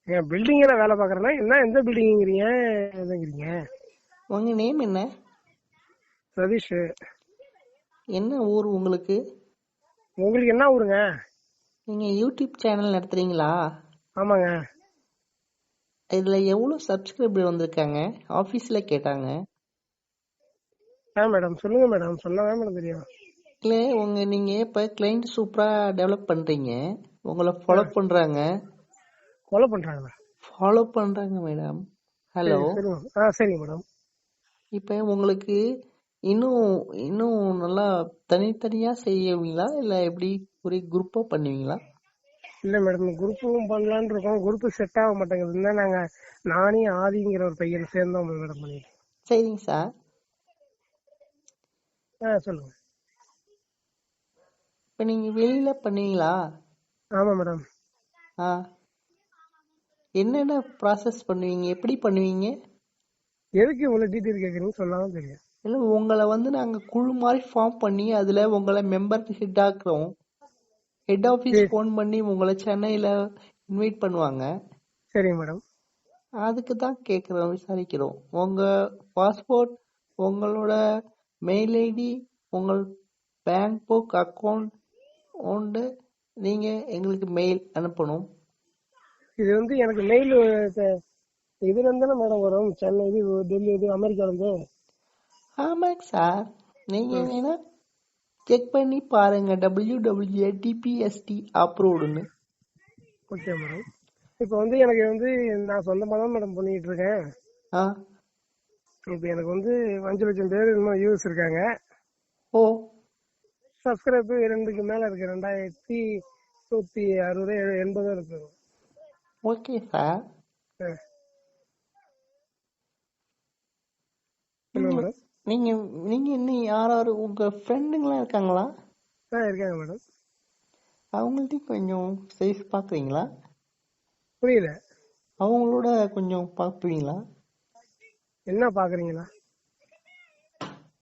பில்டிங்ல வேலை பாக்குறேன்னா என்ன, எந்த பில்டிங்கிறீங்க, எதுங்கிறீங்க? உங்க நேம் என்ன? சதீஷ். என்ன ஊர் உங்களுக்கு? உங்களுக்கு என்ன ஊருங்க? நீங்க யூடியூப் சேனல் நடத்துறீங்களா? ஆமாங்க. இதுல எவ்வளவு சப்ஸ்கிரைபர் வந்திருக்காங்க? ஆபீஸ்ல கேட்டாங்க. மேடம் சொல்லுங்க மேடம், சொன்னதான் மேடம் தெரியும். இல்ல நீங்க இப்ப கிளைண்ட் சூப்பரா டெவலப் பண்றீங்க, உங்களை ஃபாலோ பண்றாங்க. ஃபாலோ பண்றாங்களா? ஃபாலோ பண்றாங்க மேடம். ஹலோ. சொல்லுங்க. சரிங்க மேடம். இப்ப உங்களுக்கு இன்னும் இன்னும் நல்லா தனித்தனியா செய்வீங்களா இல்ல எப்படி ஒரு குரூப்பா பண்ணுவீங்களா? இல்ல மேடம், குரூப்பும் பண்ணலான்னு இருக்கோம். குரூப் செட் ஆக மாட்டேங்குதுன்னா நாங்க நானே ஆதிங்கிற ஒரு பையன் சேர்ந்தோம் மேடம் பண்ணிட்டு. சரிங்க சார். சொல்லுங்க. இப்ப நீங்க வெளியில பண்ணுவீங்களா? ஆமா மேடம். என்னென்ன ப்ராசஸ் பண்ணுவீங்க, எப்படி பண்ணுவீங்க? எதுக்கு இவ்வளவு டீட்டெயில் கேக்குறீங்கன்னு சொன்னாலும் தெரியும். இல்ல உங்களை நாங்க குழு மாதிரி ஃபார்ம் பண்ணி அதுல உங்களை மெம்பருக்கு ஹெட் ஆக்குறோம். ஹெட் ஆபீஸ் போன் பண்ணி உங்களை சென்னையில இன்வைட் பண்ணுவாங்க. சரிங்க மேடம். அதுக்கு தான் கேக்குறோம், விசாரிக்கிறோம். உங்க பாஸ்போர்ட், உங்களோட மெயில் ஐடி, உங்கள் பேங்க் புக் அக்கௌண்ட் உண்டு, நீங்க எங்களுக்கு மெயில் அனுப்பணும். இது எனக்கு மெயில் இதுல இருந்தானே மேடம் வரும், சென்னை இது, டெல்லி இது, அமெரிக்கா இருந்து. ஆமாங்க சார், நீங்க வேணா செக் பண்ணி பாருங்க, www.dpst அப்ரூவ்டுன்னு. Okay madam. இப்போ எனக்கு நான் சொந்தமா தான் மேடம் பண்ணிட்டு இருக்கேன். இப்போ எனக்கு 5 லட்சம் பேர் இன்னும் யூஸ் இருக்காங்க. ஓ. சப்ஸ்கிரைப் 2க்கு மேல இருக்கு, 2160 80 இருக்கு. Okay sir. நீங்க நீங்க இன்னும் யாராரு உங்க ஃப்ரெண்டுங்களா இருக்காங்களா? இருக்காங்க மேடம். அவங்கள்ட்டையும் கொஞ்சம் சைஸ் பாக்குறீங்களா? புரியல. அவங்களோட கொஞ்சம் பாக்குறீங்களா? என்ன பாக்குறீங்களா?